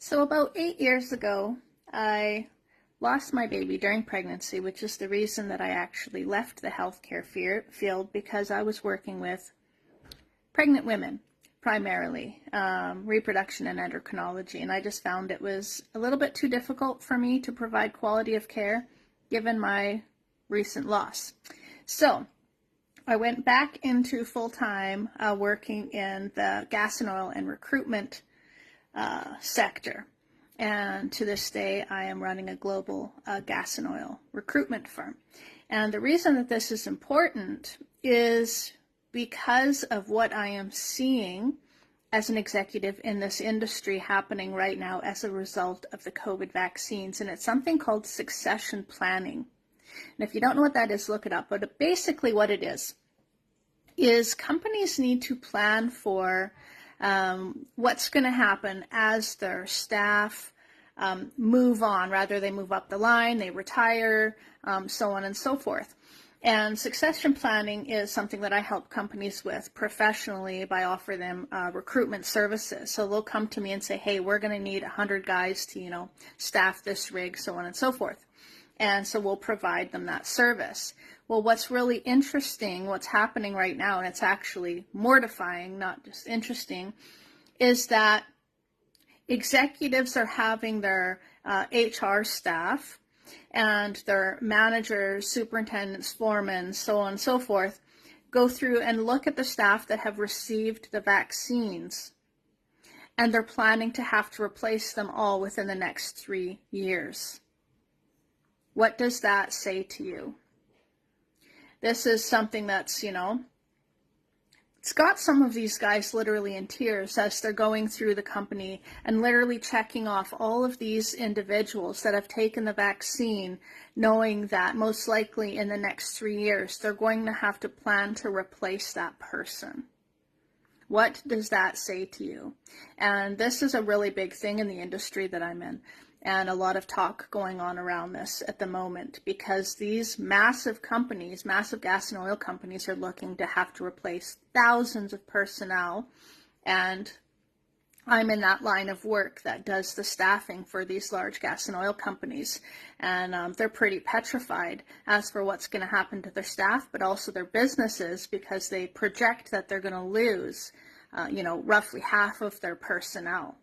So about 8 years ago, I lost my baby during pregnancy, which is the reason that I actually left the healthcare field because I was working with pregnant women, primarily, reproduction and endocrinology. And I just found it was a little bit too difficult for me to provide quality of care given my recent loss. So I went back into full-time working in the gas and oil and recruitment sector. And to this day, I am running a global gas and oil recruitment firm. And the reason that this is important is because of what I am seeing as an executive in this industry happening right now as a result of the COVID vaccines. And it's something called succession planning. And if you don't know what that is, look it up. But basically what it is companies need to plan for what's going to happen as their staff move on, rather they move up the line, they retire, so on and so forth. And succession planning is something that I help companies with professionally by offering them recruitment services. So they'll come to me and say, hey, we're going to need 100 guys to, staff this rig, so on and so forth. And so we'll provide them that service. Well, what's really interesting, what's happening right now, and it's actually mortifying, not just interesting, is that executives are having their HR staff and their managers, superintendents, foremen, so on and so forth, go through and look at the staff that have received the vaccines, and they're planning to have to replace them all within the next 3 years. What does that say to you? This is something that's, it's got some of these guys literally in tears as they're going through the company and literally checking off all of these individuals that have taken the vaccine, knowing that most likely in the next 3 years, they're going to have to plan to replace that person. What does that say to you? And this is a really big thing in the industry that I'm in. And a lot of talk going on around this at the moment because these massive companies, massive gas and oil companies, are looking to have to replace thousands of personnel. And I'm in that line of work that does the staffing for these large gas and oil companies. And they're pretty petrified as for what's going to happen to their staff, but also their businesses, because they project that they're going to lose, roughly half of their personnel.